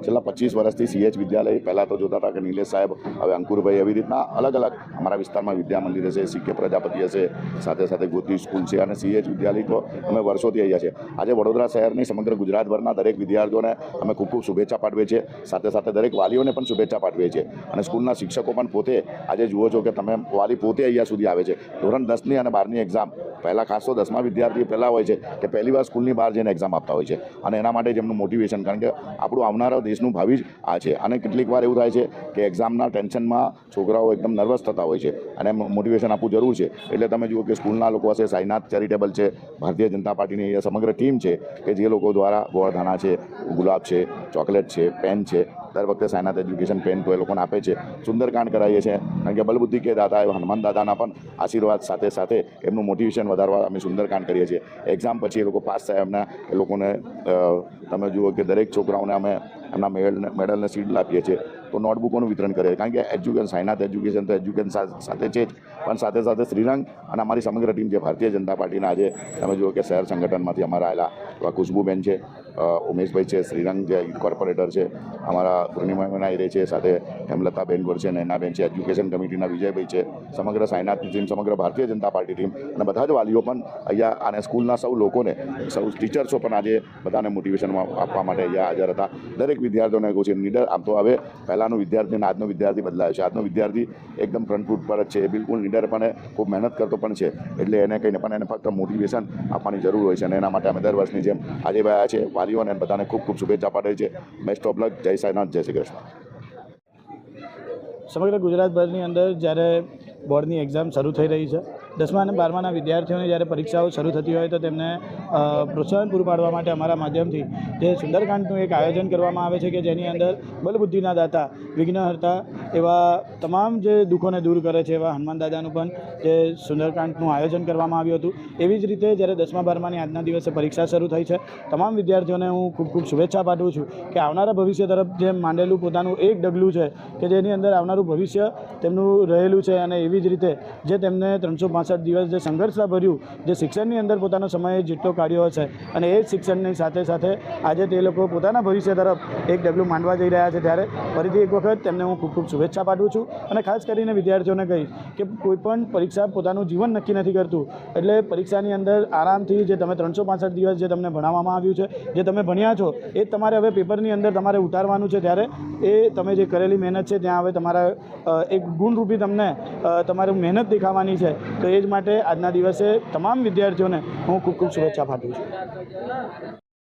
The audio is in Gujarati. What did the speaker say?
છેલ્લા 25 વર્ષથી CH વિદ્યાલય પહેલાં તો જોતા હતા કે નિલેશ સાહેબ, હવે અંકુરભાઈ, એવી રીતના અલગ અલગ અમારા વિસ્તારમાં વિદ્યા મંદિર હશે, CK પ્રજાપતિ હશે, સાથે સાથે ગોત્રી સ્કૂલ છે અને CH વિદ્યાલય તો અમે વર્ષોથી અહીંયા છે. આજે વડોદરા શહેરની સમગ્ર ગુજરાતભરના દરેક વિદ્યાર્થીઓને અમે ખૂબ ખૂબ શુભેચ્છા પાઠવીએ છીએ. સાથે સાથે દરેક વાલીઓને પણ શુભેચ્છા પાઠવીએ છીએ. અને સ્કૂલના શિક્ષકો પણ પોતે આજે જુઓ છો કે તમે વાલી પોતે અહીંયા સુધી આવે છે. ધોરણ 10ની અને 12ની એક્ઝામ પહેલાં ખાસ તો 10મા વિદ્યાર્થી પહેલાં હોય છે કે પહેલી વાર સ્કૂલની બહાર જઈને એક્ઝામ આપતા હોય છે અને એના માટે જ એમનું મોટિવેશન, કારણ કે આપણું આવનારા દેશનું ભાવિ જ આ છે. અને કેટલીક વાર એવું થાય છે કે એક્ઝામના ટેન્શનમાં છોકરાઓ એકદમ નર્વસ થતા હોય છે અને એમ મોટિવેશન આપવું જરૂર છે. એટલે તમે જુઓ કે સ્કૂલના લોકો હશે, સાઈનાથ ચેરિટેબલ છે, ભારતીય જનતા પાર્ટીની સમગ્ર ટીમ છે કે જે લોકો દ્વારા ગોળધાણા છે, ગુલાબ છે, ચોકલેટ છે, પેન છે, દર વખતે સાઈનાથ એજ્યુકેશન પેન તો એ લોકોને આપે છે. સુંદરકાંડ કરાવીએ છીએ કારણ કે બલબુદ્ધિ કે દાતા એવા હનુમાન દાદાના પણ આશીર્વાદ સાથે સાથે એમનું મોટિવેશન વધારવા અમે સુંદરકાંડ કરીએ છીએ. એક્ઝામ પછી એ લોકો પાસ થયા એમના એ લોકોને તમે જુઓ કે દરેક છોકરાઓને અમે એમના મેડલને સીડ આપીએ છીએ. તો નોટબુકોનું વિતરણ કરીએ કારણ કે એજ્યુકેશન, સાઈનાથ એજ્યુકેશન તો એજ્યુકેશન સાથે છે જ, પણ સાથે સાથે શ્રીરંગ અને અમારી સમગ્ર ટીમ છે ભારતીય જનતા પાર્ટીના. આજે તમે જુઓ કે શહેર સંગઠનમાંથી અમારા આવેલા ખુશ્બુબેન છે, ઉમેશભાઈ છે, શ્રીરંગ જે કોર્પોરેટર છે, અમારા પૂર્ણિમાબેન આયરે છે, સાથે હેમલતાબેન ગોર છે, નૈનાબેન છે, એજ્યુકેશન કમિટીના વિજયભાઈ છે, સમગ્ર સાઈનાથની ટીમ, સમગ્ર ભારતીય જનતા પાર્ટી ટીમ અને બધા જ વાલીઓ પણ અહીંયા અને સ્કૂલના સૌ લોકોને, સૌ ટીચર્સો પણ આજે બધાને મોટિવેશન આપવા માટે અહીંયા હાજર હતા. દરેક વિદ્યાર્થીઓને કહું છું નીડર, આમ તો હવે પહેલાંનો વિદ્યાર્થી અને આજનો વિદ્યાર્થી બદલાયો છે. આજનો વિદ્યાર્થી એકદમ ફ્રન્ટ ફૂટ પર જ છે, બિલકુલ નીડર પણ ખૂબ મહેનત કરતો પણ છે. એટલે એને કંઈને પણ એને ફક્ત મોટિવેશન આપવાની જરૂર હોય છે અને એના માટે અમે દર વર્ષની જેમ આજે આવ્યા છે. વાલીઓને બધાને ખૂબ ખૂબ શુભેચ્છા પાઠવી છે. Best of luck. જય સાઈનાથ, જય શ્રી કૃષ્ણ. સમગ્ર ગુજરાતભરની અંદર જ્યારે બોર્ડની એક્ઝામ શરૂ થઈ રહી છે, 10મા અને 12માના વિદ્યાર્થીઓને જ્યારે પરીક્ષાઓ શરૂ થતી હોય તો તેમને પ્રોત્સાહન પૂરું પાડવા માટે અમારા માધ્યમથી જે સુંદરકાંડનું એક આયોજન કરવામાં આવે છે કે જેની અંદર બલબુદ્ધિના દાતા, વિઘ્નહર્તા એવા તમામ જે દુઃખોને દૂર કરે છે એવા હનુમાન દાદાનું પણ જે સુંદરકાંડનું આયોજન કરવામાં આવ્યું હતું. એવી જ રીતે જ્યારે 10મા 12માની આજના દિવસે પરીક્ષા શરૂ થઈ છે, તમામ વિદ્યાર્થીઓને હું ખૂબ ખૂબ શુભેચ્છા પાઠવું છું કે આવનારા ભવિષ્ય તરફ જેમ માંડેલું પોતાનું એક ડગલું છે કે જેની અંદર આવનારું ભવિષ્ય તેમનું રહેલું છે અને એવી જ રીતે જે તેમને 365 દિવસ જે સંઘર્ષતા ભર્યું જે શિક્ષણની અંદર પોતાનો સમય જેટલો કાઢ્યો હશે અને એ જ શિક્ષણની સાથે સાથે આજે તે લોકો પોતાના ભવિષ્ય તરફ એક ડગલું માંડવા જઈ રહ્યા છે, ત્યારે ફરીથી એક વખત તેમને હું ખૂબ ખૂબ શુભેચ્છા પાઠવું છું. અને ખાસ કરીને વિદ્યાર્થીઓને કહીશ કે કોઈપણ પરીક્ષા પોતાનું જીવન નક્કી નથી કરતું. એટલે પરીક્ષાની અંદર આરામથી જે તમે 365 દિવસ જે તમને ભણાવવામાં આવ્યું છે, જે તમે ભણ્યા છો એ જ તમારે હવે પેપરની અંદર તમારે ઉતારવાનું છે. ત્યારે એ તમે જે કરેલી મહેનત છે ત્યાં હવે તમારા એક ગુણરૂપી તમને તમારી મહેનત દેખાવાની છે. તો એ જ માટે આજના દિવસે તમામ વિદ્યાર્થીઓને હું ખૂબ ખૂબ શુભેચ્છા પાઠવું છું.